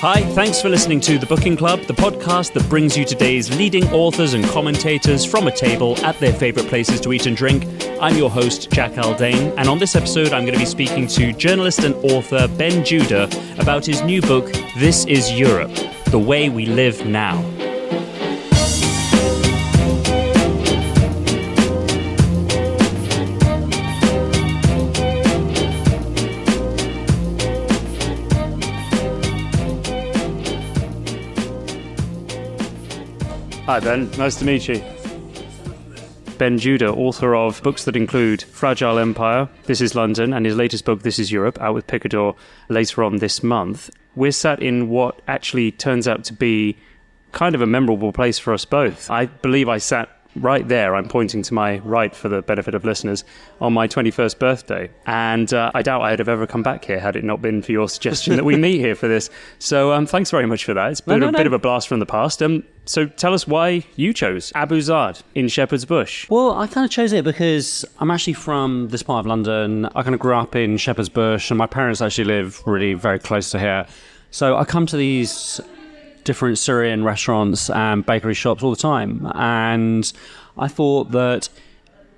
Hi, thanks for listening to The Booking Club, the podcast that brings you today's leading authors and commentators from a table at their favourite places to eat and drink. I'm your host, Jack Haldane, and on this episode I'm going to be speaking to journalist and author Ben Judah about his new book, This is Europe, The Way We Live Now. Hi Ben, nice to meet you. Ben Judah, author of books that include Fragile Empire, This is London, and his latest book, This is Europe, out with Picador later on this month. We're sat in what actually turns out to be kind of a memorable place for us both. I believe I sat right there, I'm pointing to my right for the benefit of listeners, on my 21st birthday. And I doubt I'd have ever come back here had it not been for your suggestion that we meet here for this. So thanks very much for that. It's been a bit of a blast from the past. So tell us why you chose Abu Zard in Shepherd's Bush. Well, I kind of chose it because I'm actually from this part of London. I kind of grew up in Shepherd's Bush and my parents actually live really very close to here. So I come to these different Syrian restaurants and bakery shops all the time. And I thought that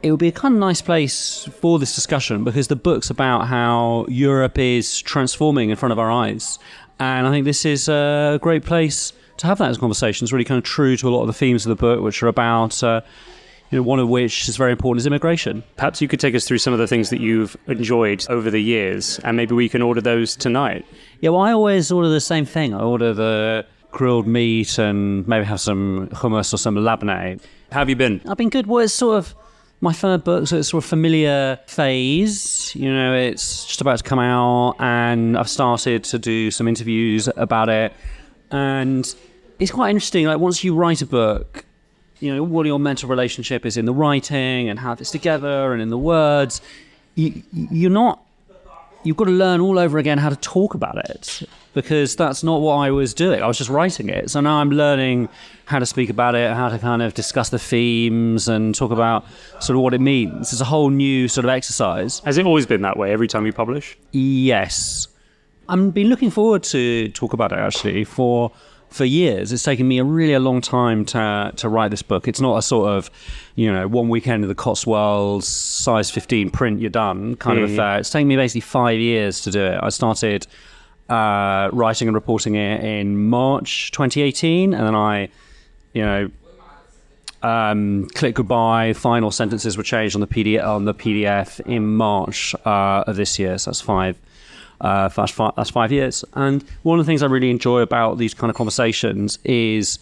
it would be a kind of nice place for this discussion because the book's about how Europe is transforming in front of our eyes. And I think this is a great place to have that as a conversation. It's really kind of true to a lot of the themes of the book, which are about, one of which is very important, is immigration. Perhaps you could take us through some of the things that you've enjoyed over the years, and maybe we can order those tonight. Yeah, well, I always order the same thing. I order the grilled meat and maybe have some hummus or some labneh. How have you been? I've been good. Well, it's sort of my third book, so it's sort of familiar phase. It's just about to come out, and I've started to do some interviews about it. And it's quite interesting. Like, once you write a book, what your mental relationship is in the writing and how it fits together and in the words. You've got to learn all over again how to talk about it, because that's not what I was doing. I was just writing it. So now I'm learning how to speak about it, how to kind of discuss the themes and talk about sort of what it means. It's a whole new sort of exercise. Has it always been that way every time you publish? Yes. I've been looking forward to talk about it actually for years. It's taken me a long time to write this book. It's not a sort of, 1 weekend in the Cotswolds, size 15 print, you're done kind of affair. It's taken me basically 5 years to do it. I started writing and reporting it in March 2018, and then I, click goodbye. Final sentences were changed on the PDF in March of this year. So that's 5 years. And one of the things I really enjoy about these kind of conversations is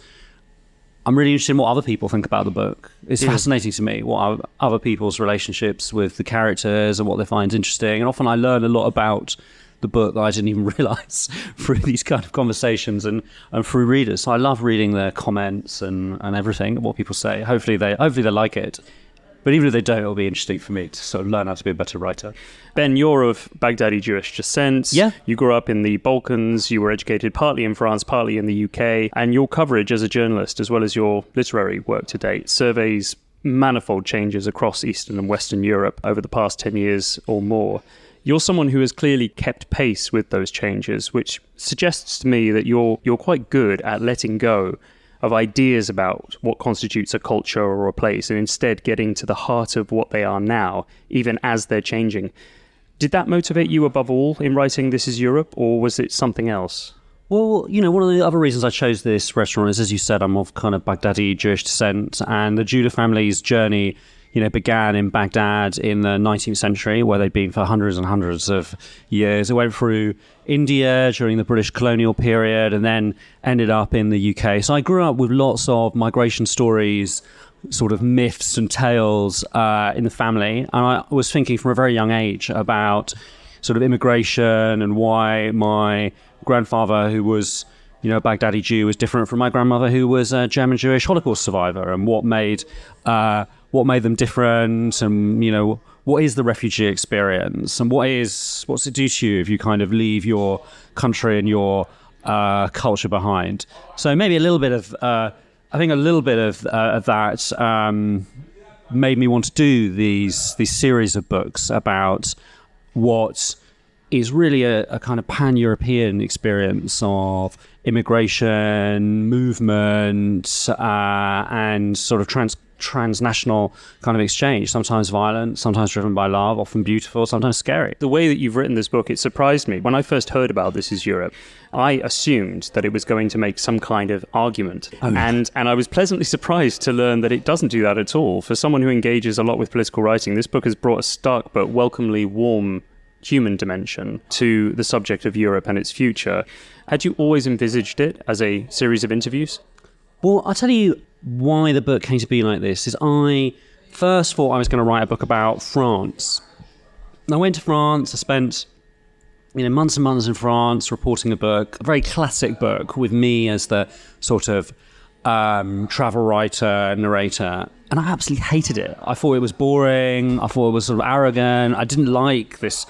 I'm really interested in what other people think about the book. It's fascinating to me what are other people's relationships with the characters and what they find interesting. And often I learn a lot about the book that I didn't even realise through these kind of conversations and through readers. So I love reading their comments and everything, what people say. Hopefully they like it. But even if they don't, it'll be interesting for me to sort of learn how to be a better writer. Ben, you're of Baghdadi Jewish descent. Yeah. You grew up in the Balkans. You were educated partly in France, partly in the UK. And your coverage as a journalist, as well as your literary work to date, surveys manifold changes across Eastern and Western Europe over the past 10 years or more. You're someone who has clearly kept pace with those changes, which suggests to me that you're quite good at letting go of ideas about what constitutes a culture or a place, and instead getting to the heart of what they are now, even as they're changing. Did that motivate you above all in writing This is Europe, or was it something else? Well, one of the other reasons I chose this restaurant is, as you said, I'm of kind of Baghdadi Jewish descent, and the Judah family's journey began in Baghdad in the 19th century, where they'd been for hundreds and hundreds of years. It went through India during the British colonial period and then ended up in the UK. So I grew up with lots of migration stories, sort of myths and tales in the family. And I was thinking from a very young age about sort of immigration and why my grandfather, who was a Baghdadi Jew, was different from my grandmother, who was a German Jewish Holocaust survivor, and what made them different, and what is the refugee experience, and what's it do to you if you kind of leave your country and your culture behind. So maybe a little bit of that made me want to do these series of books about what is really a kind of pan-European experience of immigration, movement, and sort of transnational kind of exchange, sometimes violent, sometimes driven by love, often beautiful, sometimes scary. The way that you've written this book, it surprised me. When I first heard about This Is Europe, I assumed that it was going to make some kind of argument. And I was pleasantly surprised to learn that it doesn't do that at all. For someone who engages a lot with political writing, this book has brought a stark but welcomely warm human dimension to the subject of Europe and its future. Had you always envisaged it as a series of interviews? Well, I'll tell you why the book came to be like this. Is I first thought I was going to write a book about France. I went to France. I spent months and months in France reporting a book, a very classic book with me as the sort of travel writer, narrator. And I absolutely hated it. I thought it was boring. I thought it was sort of arrogant. I didn't like this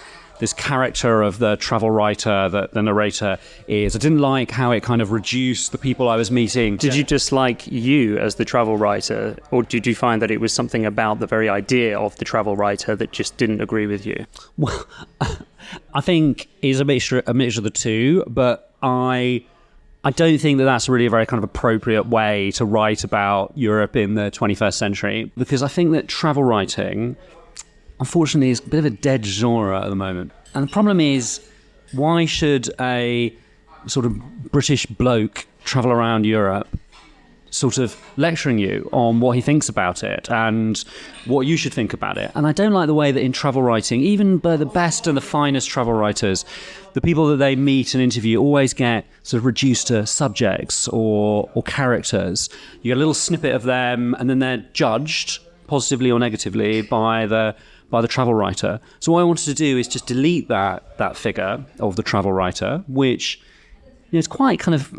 character of the travel writer that the narrator is. I didn't like how it kind of reduced the people I was meeting. Did you dislike you as the travel writer, or did you find that it was something about the very idea of the travel writer that just didn't agree with you? Well, I think it's a mixture of the two, but I don't think that that's really a very kind of appropriate way to write about Europe in the 21st century, because I think that travel writing, unfortunately, is a bit of a dead genre at the moment. And the problem is, why should a sort of British bloke travel around Europe sort of lecturing you on what he thinks about it and what you should think about it? And I don't like the way that in travel writing, even by the best and the finest travel writers, the people that they meet and interview always get sort of reduced to subjects or characters. You get a little snippet of them, and then they're judged positively or negatively by the travel writer. So what I wanted to do is just delete that figure of the travel writer, which is quite kind of,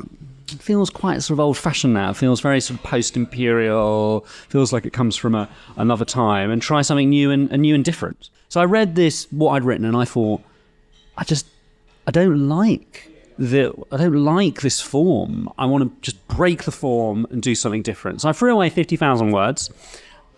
feels quite sort of old-fashioned now. It feels very sort of post-imperial, feels like it comes from another time, and try something new and different. So I read what I'd written, and I thought, I don't like this form. I want to just break the form and do something different. So I threw away 50,000 words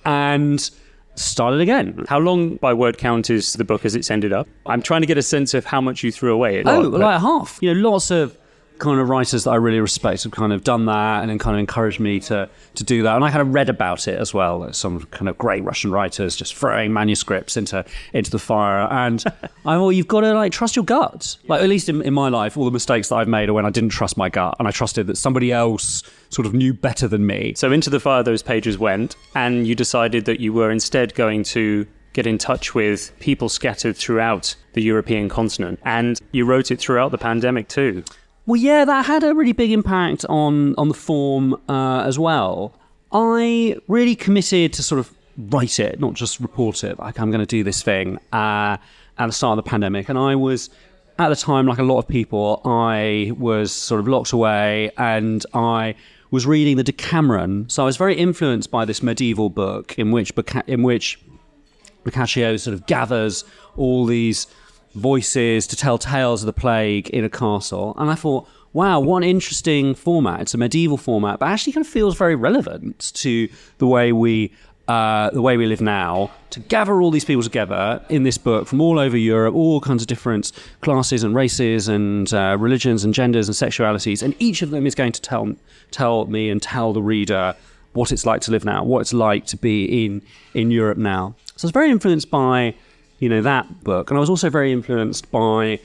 and started again. How long by word count is the book as it's ended up? I'm trying to get a sense of how much you threw away. Like half. Lots of kind of writers that I really respect have kind of done that and then kind of encouraged me to do that. And I kind of read about it as well. Like some kind of great Russian writers just throwing manuscripts into the fire. And I thought, you've got to trust your gut. Like, at least in my life, all the mistakes that I've made are when I didn't trust my gut and I trusted that somebody else sort of knew better than me. So into the fire those pages went, and you decided that you were instead going to get in touch with people scattered throughout the European continent. And you wrote it throughout the pandemic too. Well, yeah, that had a really big impact on the form as well. I really committed to sort of write it, not just report it. Like, I'm going to do this thing at the start of the pandemic. And I was, at the time, like a lot of people, I was sort of locked away and I was reading the Decameron. So I was very influenced by this medieval book in which Boccaccio sort of gathers all these voices to tell tales of the plague in a castle. And I thought, wow, what an interesting format. It's a medieval format, but actually kind of feels very relevant to the way we live now, to gather all these people together in this book from all over Europe, all kinds of different classes and races and religions and genders and sexualities, and each of them is going to tell me and tell the reader what it's like to live now, what it's like to be in Europe now. So I was very influenced by that book. And I was also very influenced by,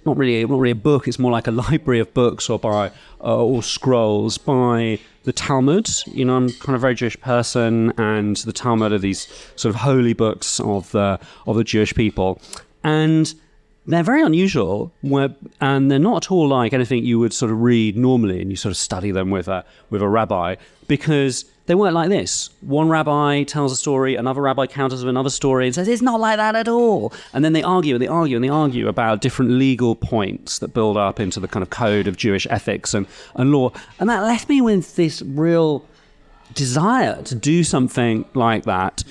not really a book, it's more like a library of books or scrolls, by the Talmud. I'm kind of a very Jewish person, and the Talmud are these sort of holy books of the Jewish people. And they're very unusual, and they're not at all like anything you would sort of read normally, and you sort of study them with a rabbi, because they weren't like this. One rabbi tells a story, another rabbi counters with another story and says, it's not like that at all. And then they argue and they argue and they argue about different legal points that build up into the kind of code of Jewish ethics and law. And that left me with this real desire to do something like that,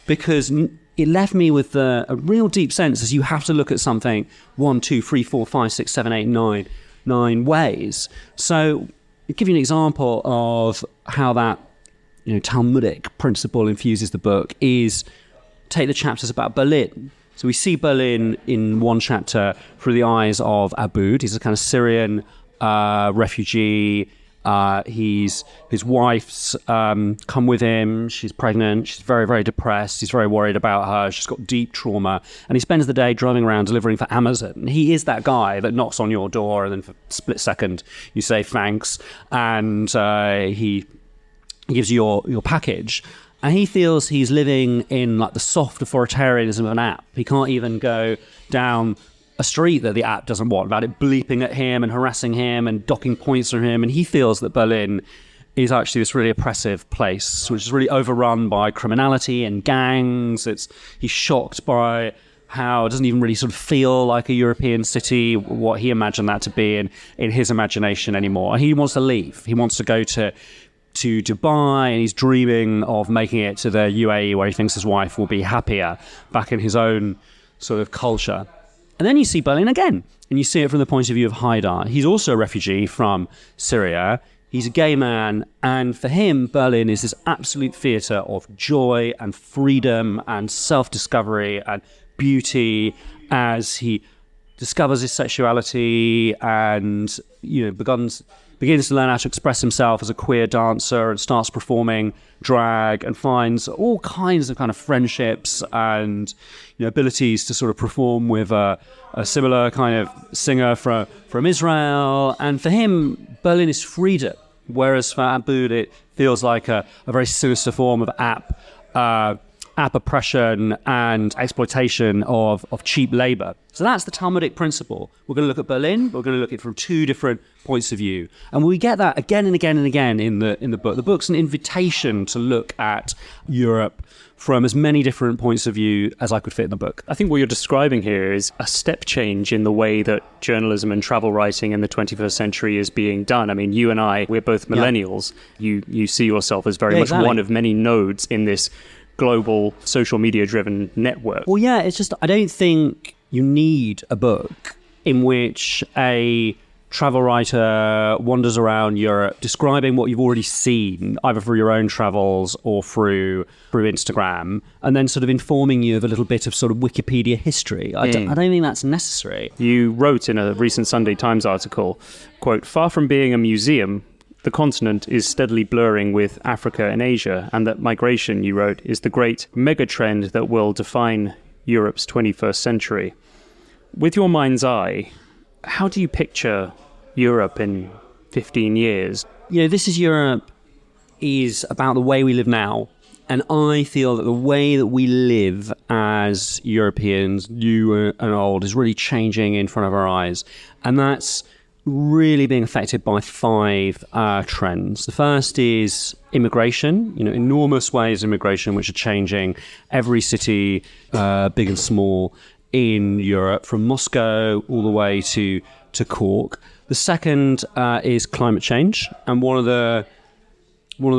because it left me with a real deep sense as you have to look at something 1, 2, 3, 4, 5, 6, 7, 8, 9 ways. So I'll give you an example of how that Talmudic principle infuses the book is take the chapters about Berlin. So we see Berlin in one chapter through the eyes of Aboud. He's a kind of Syrian refugee. His wife's come with him. She's pregnant. She's very, very depressed. He's very worried about her. She's got deep trauma. And he spends the day driving around delivering for Amazon. He is that guy that knocks on your door and then for a split second you say thanks. And he gives you your package. And he feels he's living in like the soft authoritarianism of an app. He can't even go down a street that the app doesn't want, about it bleeping at him and harassing him and docking points from him. And he feels that Berlin is actually this really oppressive place, which is really overrun by criminality and gangs. He's shocked by how it doesn't even really sort of feel like a European city, what he imagined that to be in his imagination anymore. And he wants to leave. He wants to go to Dubai, and he's dreaming of making it to the UAE, where he thinks his wife will be happier back in his own sort of culture. And then you see Berlin again, and you see it from the point of view of Haidar. He's also a refugee from Syria. He's a gay man, and for him, Berlin is this absolute theatre of joy and freedom and self-discovery and beauty as he discovers his sexuality and, begins to learn how to express himself as a queer dancer and starts performing drag and finds all kinds of kind of friendships and abilities to sort of perform with a similar kind of singer from Israel. And for him, Berlin is freedom, whereas for Aboud it feels like a very sinister form of app oppression and exploitation of cheap labor. So that's the Talmudic principle. We're going to look at Berlin, but we're going to look at it from two different points of view. And we get that again and again and again in the book. The book's an invitation to look at Europe from as many different points of view as I could fit in the book. I think what you're describing here is a step change in the way that journalism and travel writing in the 21st century is being done. I mean, you and I, we're both millennials. Yeah. You see yourself as very much one of many nodes in this global social media driven network. Well, yeah, it's just, I don't think you need a book in which a travel writer wanders around Europe describing what you've already seen, either through your own travels or through Instagram, and then sort of informing you of a little bit of sort of Wikipedia history. I don't think that's necessary. You wrote in a recent Sunday Times article, quote, "Far from being a museum, the continent is steadily blurring with Africa and Asia, and that migration," you wrote, "is the great megatrend that will define Europe's 21st century." With your mind's eye, how do you picture Europe in 15 years? This is Europe is about the way we live now. And I feel that the way that we live as Europeans, new and old, is really changing in front of our eyes. And that's really being affected by 5 trends. The first is immigration, enormous waves of immigration which are changing every city, big and small, in Europe, from Moscow all the way to Cork. The second is climate change, and one of the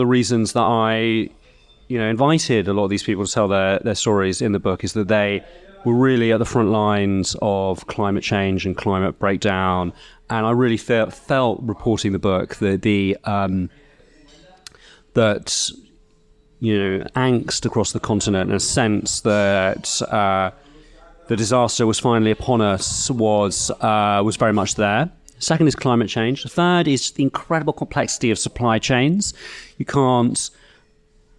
reasons that I invited a lot of these people to tell their stories in the book is that they were really at the front lines of climate change and climate breakdown. And I really felt reporting the book that angst across the continent, and a sense that the disaster was finally upon us was very much there. Second is climate change. The third is the incredible complexity of supply chains. You can't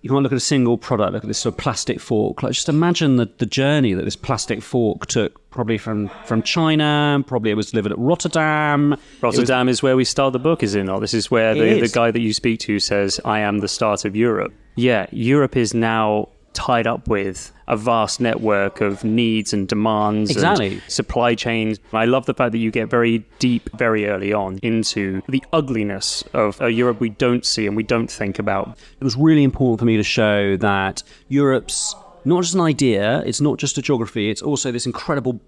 look at a single product, look at this sort of plastic fork. Like, just imagine the journey that this plastic fork took, probably from China. Probably it was delivered at Rotterdam. Rotterdam is where we start the book, is it not? This is where the guy that you speak to says, "I am the start of Europe." Yeah, Europe is now tied up with a vast network of needs and demands and supply chains. I love the fact that you get very deep very early on into the ugliness of a Europe we don't see and we don't think about. It was really important for me to show that Europe's not just an idea, it's not just a geography, it's also this incredible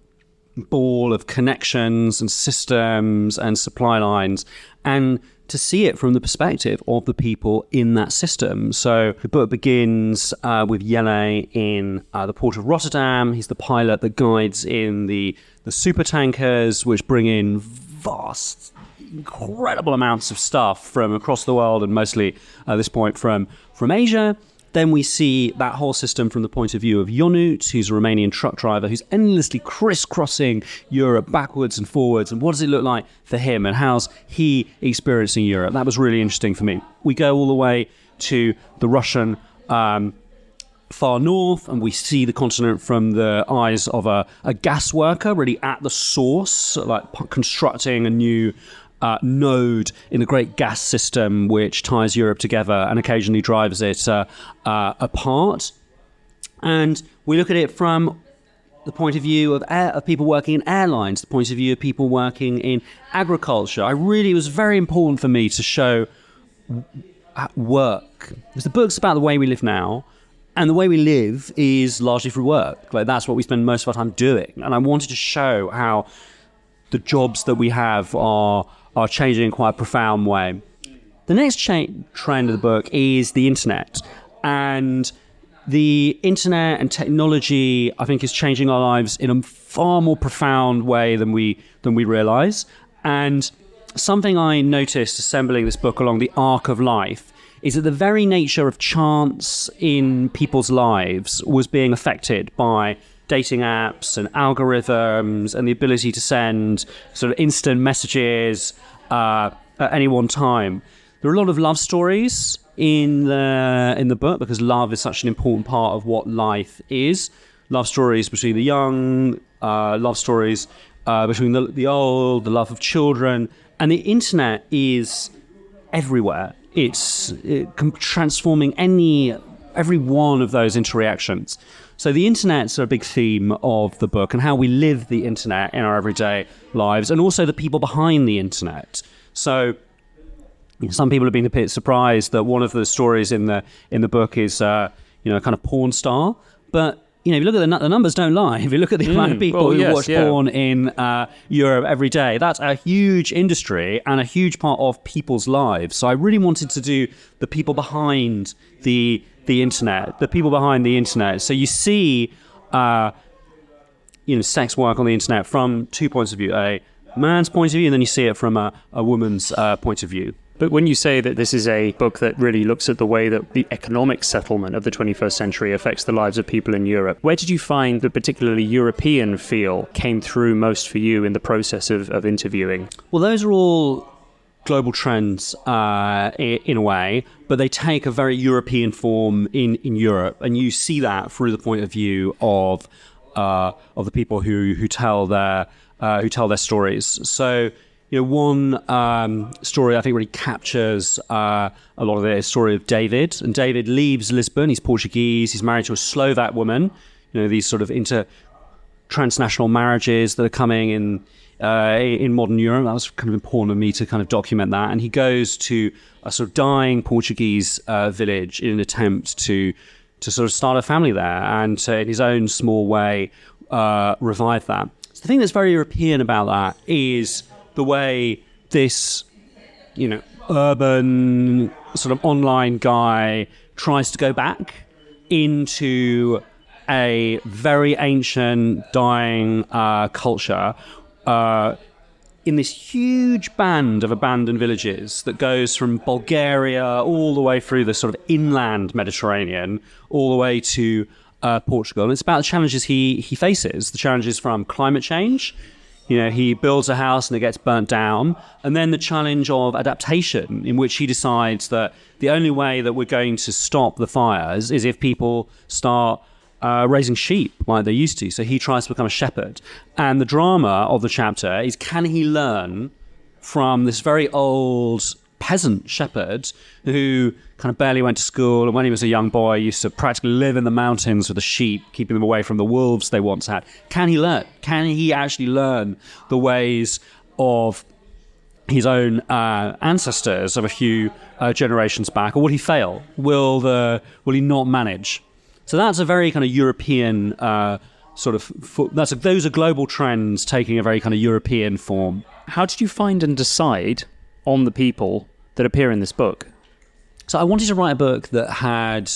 ball of connections and systems and supply lines, and to see it from the perspective of the people in that system. So the book begins with Jelle in the port of Rotterdam. He's the pilot that guides in the super tankers, which bring in vast, incredible amounts of stuff from across the world, and mostly at this point from Asia. Then we see that whole system from the point of view of Ionut, who's a Romanian truck driver who's endlessly crisscrossing Europe backwards and forwards. And what does it look like for him, and how's he experiencing Europe? That was really interesting for me. We go all the way to the Russian far north, and we see the continent from the eyes of a gas worker, really at the source, like constructing a new node in the great gas system which ties Europe together and occasionally drives it apart. And we look at it from the point of view of people working in airlines, the point of view of people working in agriculture. It was very important for me to show work, because the book's about the way we live now, and the way we live is largely through work. Like, that's what we spend most of our time doing. And I wanted to show how the jobs that we have are changing in quite a profound way. The next trend of the book is the internet. And the internet and technology, I think, is changing our lives in a far more profound way than we realize. And something I noticed assembling this book along the arc of life is that the very nature of chance in people's lives was being affected by dating apps and algorithms and the ability to send sort of instant messages at any one time. There are a lot of love stories in the book, because love is such an important part of what life is. Love stories between the young, love stories between the old, the love of children. And the internet is everywhere. It's transforming every one of those interactions. So the internet's a big theme of the book, and how we live the internet in our everyday lives, and also the people behind the internet. So some people have been a bit surprised that one of the stories in the book is a kind of porn star, but if you look at the numbers, don't lie. If you look at the amount of people who watch porn in Europe every day, that's a huge industry and a huge part of people's lives. So I really wanted to do the people behind the internet, the people behind the internet. So you see, sex work on the internet from two points of view: a man's point of view, and then you see it from a woman's point of view. But when you say that this is a book that really looks at the way that the economic settlement of the 21st century affects the lives of people in Europe, where did you find the particularly European feel came through most for you in the process of interviewing? Well, those are all global trends in a way, but they take a very European form in Europe, and you see that through the point of view of the people who tell their stories. So, one story I think really captures a lot of it is the story of David. And David leaves Lisbon. He's Portuguese. He's married to a Slovak woman. These sort of transnational marriages that are coming in modern Europe. That was kind of important to me to kind of document that. And he goes to a sort of dying Portuguese village in an attempt to sort of start a family there, and in his own small way revive that. So the thing that's very European about that is the way this, urban sort of online guy tries to go back into a very ancient, dying culture in this huge band of abandoned villages that goes from Bulgaria all the way through the sort of inland Mediterranean, all the way to Portugal. And it's about the challenges he faces, the challenges from climate change. He builds a house and it gets burnt down. And then the challenge of adaptation, in which he decides that the only way that we're going to stop the fires is if people start raising sheep like they used to. So he tries to become a shepherd. And the drama of the chapter is, can he learn from this very old peasant shepherd who kind of barely went to school, and when he was a young boy used to practically live in the mountains with the sheep, keeping them away from the wolves they once had. Can he learn? Can he actually learn the ways of his own ancestors of a few generations back, or will he fail? Will he not manage? So that's a very kind of European those are global trends taking a very kind of European form. How did you find and decide on the people that appear in this book? So I wanted to write a book that had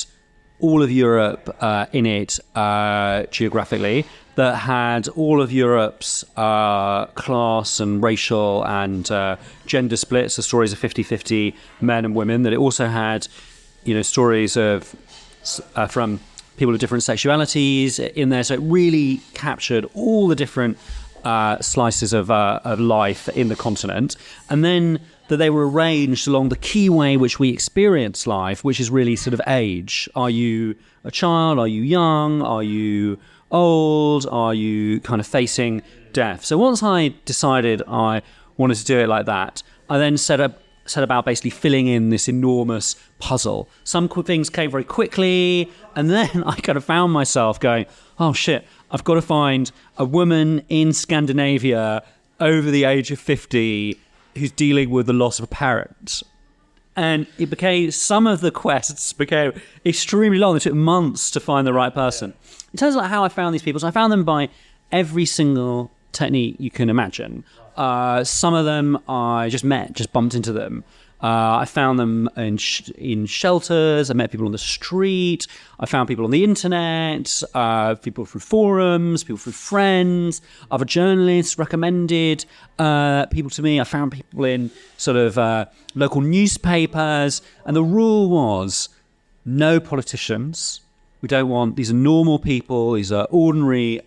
all of Europe in it geographically, that had all of Europe's class and racial and gender splits, the stories of 50-50 men and women, that it also had, stories of from people of different sexualities in there. So it really captured all the different slices of life in the continent. And then that they were arranged along the key way which we experience life, which is really sort of age. Are you a child? Are you young? Are you old? Are you kind of facing death? So once I decided I wanted to do it like that, I then set about basically filling in this enormous puzzle. Some things came very quickly, and then I kind of found myself going, oh shit, I've got to find a woman in Scandinavia over the age of 50 who's dealing with the loss of a parent. And some of the quests became extremely long. It took months to find the right person. In terms of how I found these people, so I found them by every single technique you can imagine. Some of them I just bumped into them. I found them in shelters. I met people on the street. I found people on the internet, people through forums, people through friends. Other journalists recommended people to me. I found people in sort of local newspapers. And the rule was no politicians. We don't want, these are normal people. These are ordinary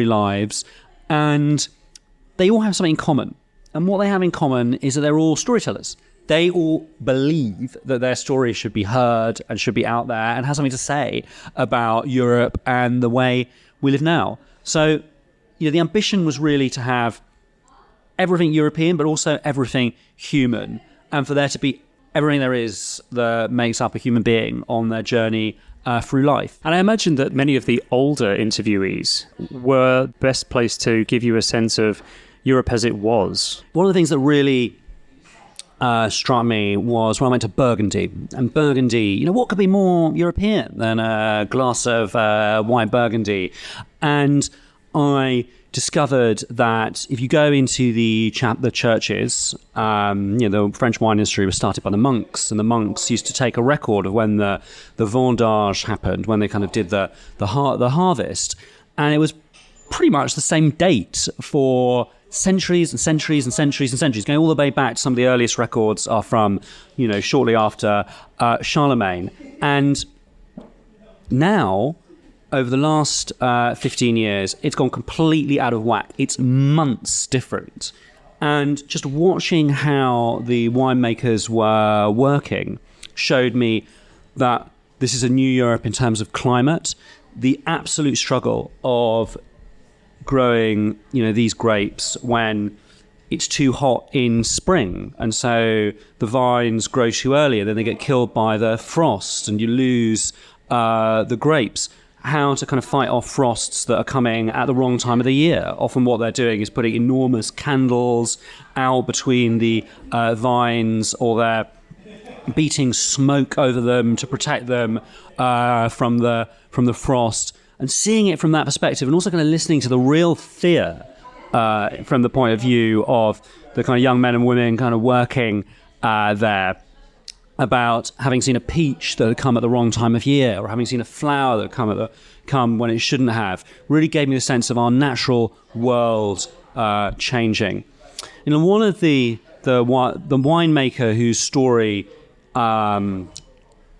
lives. And they all have something in common. And what they have in common is that they're all storytellers. They all believe that their story should be heard and should be out there and has something to say about Europe and the way we live now. So, the ambition was really to have everything European, but also everything human. And for there to be everything there is that makes up a human being on their journey through life. And I imagine that many of the older interviewees were best placed to give you a sense of Europe as it was. One of the things that really struck me was when I went to Burgundy. And Burgundy, what could be more European than a glass of white Burgundy? And I discovered that if you go into the churches, the French wine industry was started by the monks, and the monks used to take a record of when the vendange happened, when they kind of did the harvest, and it was pretty much the same date for centuries and centuries and centuries and centuries, going all the way back to some of the earliest records are from, shortly after Charlemagne. And now, over the last 15 years, it's gone completely out of whack. It's months different. And just watching how the winemakers were working showed me that this is a new Europe in terms of climate. The absolute struggle of growing, these grapes when it's too hot in spring, and so the vines grow too early, and then they get killed by the frost, and you lose the grapes. How to kind of fight off frosts that are coming at the wrong time of the year. Often what they're doing is putting enormous candles out between the vines, or they're beating smoke over them to protect them from the frost. And seeing it from that perspective, and also kind of listening to the real fear from the point of view of the kind of young men and women kind of working there, about having seen a peach that had come at the wrong time of year, or having seen a flower that had come when it shouldn't have, really gave me a sense of our natural world changing. One of the winemaker whose story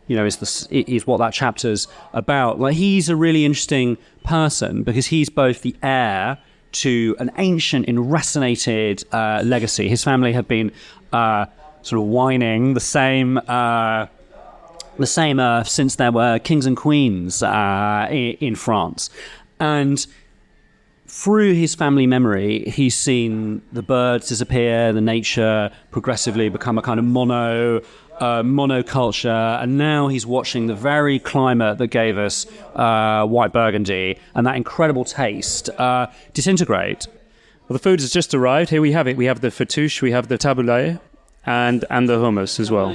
is what that chapter's about. Like, he's a really interesting person because he's both the heir to an ancient, enracinated legacy. His family have been sort of wining the same earth since there were kings and queens in France. And through his family memory, he's seen the birds disappear, the nature progressively become a kind of monoculture, and now he's watching the very climate that gave us white Burgundy and that incredible taste disintegrate. Well, the food has just arrived. Here we have it. We have the fattoush, we have the tabouleh, and the hummus as well.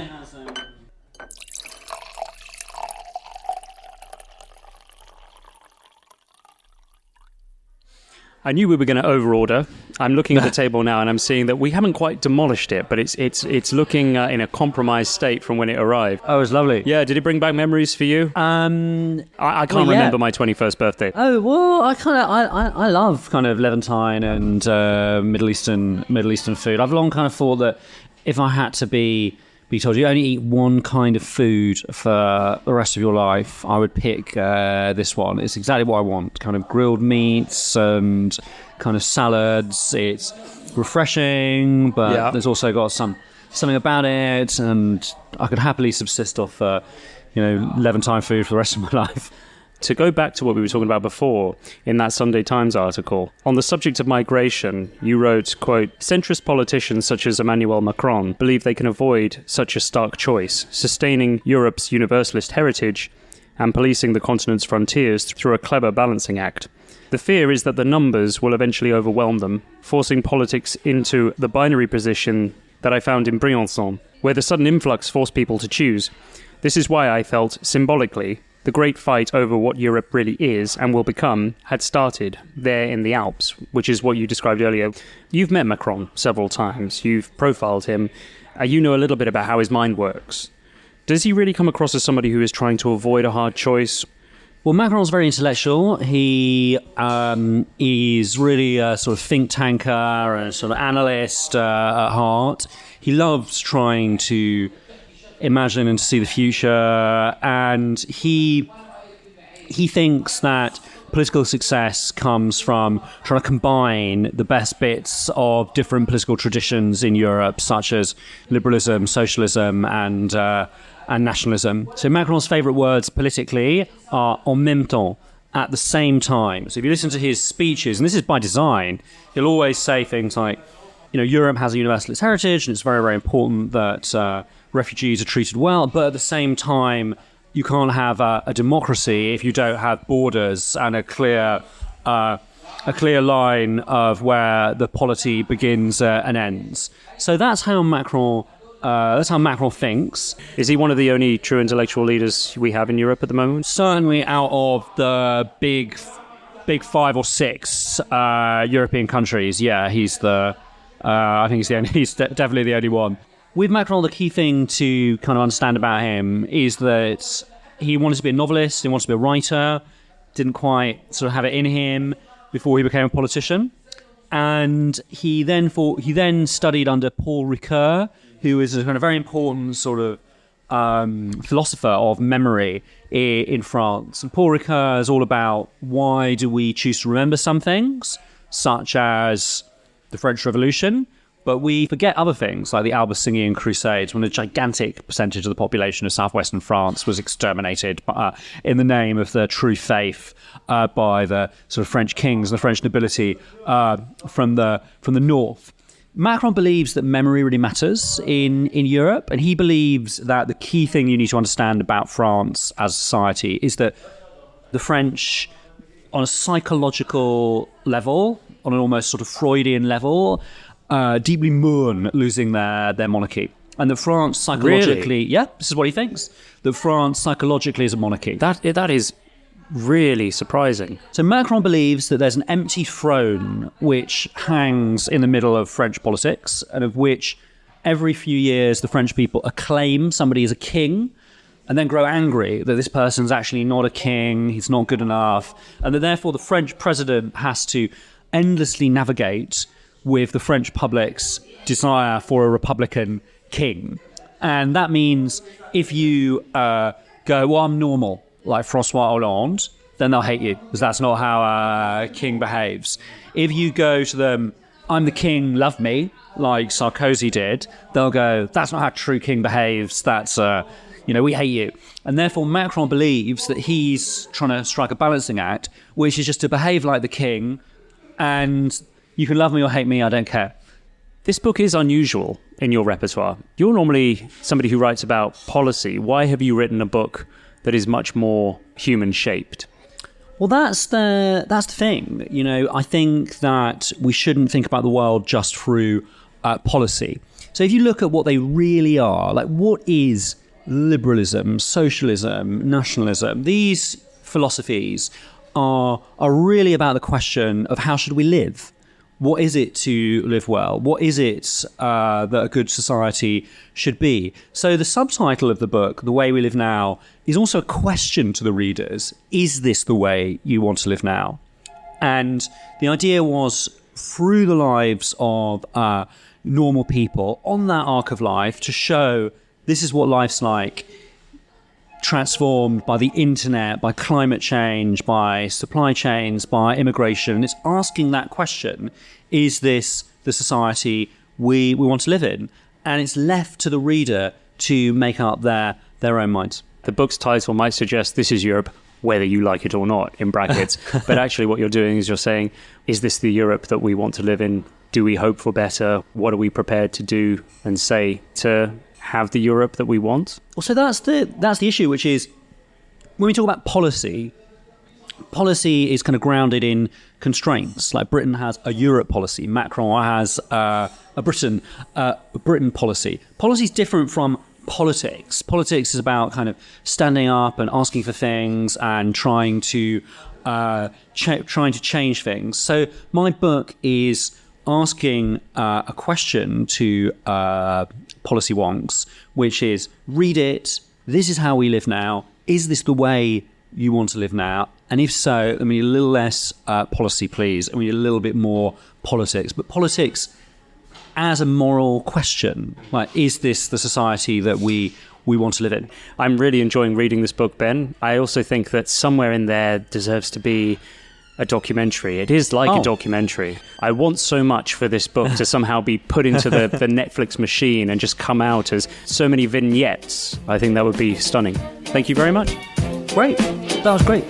I knew we were going to overorder. I'm looking at the table now, and I'm seeing that we haven't quite demolished it, but it's looking in a compromised state from when it arrived. Oh, it's lovely. Yeah, did it bring back memories for you? I can't remember my 21st birthday. Oh well, I love kind of Levantine and Middle Eastern food. I've long kind of thought that if I had to be be told you only eat one kind of food for the rest of your life, I would pick this one. It's exactly what I want. Kind of grilled meats and kind of salads. It's refreshing, but there's also got something about it, and I could happily subsist off 11-time food for the rest of my life. To go back to what we were talking about before, in that Sunday Times article, on the subject of migration, you wrote, quote, "Centrist politicians such as Emmanuel Macron believe they can avoid such a stark choice, sustaining Europe's universalist heritage and policing the continent's frontiers through a clever balancing act. The fear is that the numbers will eventually overwhelm them, forcing politics into the binary position that I found in Briançon, where the sudden influx forced people to choose. This is why I felt, symbolically, the great fight over what Europe really is and will become had started there in the Alps, which is what you described earlier. You've met Macron several times. You've profiled him. You know a little bit about how his mind works. Does he really come across as somebody who is trying to avoid a hard choice? Well, Macron's very intellectual. He is really a sort of think tanker and a sort of analyst at heart. He loves trying to imagine and to see the future, and he thinks that political success comes from trying to combine the best bits of different political traditions in Europe, such as liberalism, socialism, and nationalism. So Macron's favourite words politically are en même temps, at the same time. So if you listen to his speeches, and this is by design, he'll always say things like, Europe has a universalist heritage, and it's very, very important that refugees are treated well, but at the same time, you can't have a democracy if you don't have borders and a clear line of where the polity begins and ends. So that's how Macron thinks. Is he one of the only true intellectual leaders we have in Europe at the moment? Certainly out of the big 5 or 6 European countries. Yeah, I think he's definitely the only one. With Macron, the key thing to kind of understand about him is that he wanted to be a novelist, he wanted to be a writer, didn't quite sort of have it in him before he became a politician. And he then studied under Paul Ricoeur, who is a kind of very important sort of philosopher of memory in France. And Paul Ricoeur is all about why do we choose to remember some things, such as the French Revolution, but we forget other things like the Albicingan Crusades, when a gigantic percentage of the population of southwestern France was exterminated in the name of the true faith by the sort of French kings and the French nobility from the north. Macron believes that memory really matters in Europe, and he believes that the key thing you need to understand about France as a society is that the French, on a psychological level, on an almost sort of Freudian level, deeply mourn losing their monarchy. And that France psychologically... Really? Yeah, this is what he thinks. That France psychologically is a monarchy. That is really surprising. So Macron believes that there's an empty throne which hangs in the middle of French politics, and of which every few years the French people acclaim somebody as a king, and then grow angry that this person's actually not a king, he's not good enough, and that therefore the French president has to endlessly navigate with the French public's desire for a republican king. And that means if you go, well, I'm normal, like François Hollande, then they'll hate you, because that's not how a king behaves. If you go to them, I'm the king, love me, like Sarkozy did, they'll go, that's not how a true king behaves, that's, we hate you. And therefore Macron believes that he's trying to strike a balancing act, which is just to behave like the king, and you can love me or hate me, I don't care. This book is unusual in your repertoire. You're normally somebody who writes about policy. Why have you written a book that is much more human-shaped? Well, that's the thing. I think that we shouldn't think about the world just through policy. So if you look at what they really are, like what is liberalism, socialism, nationalism, these philosophies are really about the question of how should we live? What is it to live well? What is it that a good society should be? So the subtitle of the book, The Way We Live Now, is also a question to the readers. Is this the way you want to live now? And the idea was, through the lives of normal people on that arc of life, to show this is what life's like, transformed by the internet, by climate change, by supply chains, by immigration. It's asking that question, is this the society we want to live in? And it's left to the reader to make up their own minds. The book's title might suggest this is Europe, whether you like it or not, in brackets. But actually what you're doing is you're saying, is this the Europe that we want to live in? Do we hope for better? What are we prepared to do and say to have the Europe that we want? Well, so that's the issue, which is when we talk about policy is kind of grounded in constraints. Like Britain has a Europe policy. Macron has a Britain policy. Policy is different from politics. Politics is about kind of standing up and asking for things and trying to change things. So my book is asking a question to policy wonks, which is, read it. This is how we live now. Is this the way you want to live now? And if so, I mean, a little less policy, please. I mean, a little bit more politics. But politics as a moral question, like, is this the society that we want to live in? I'm really enjoying reading this book, Ben. I also think that somewhere in there deserves to be a documentary. It is like a documentary. I want so much for this book to somehow be put into the Netflix machine and just come out as so many vignettes. I think that would be stunning. Thank you very much. Great. That was great.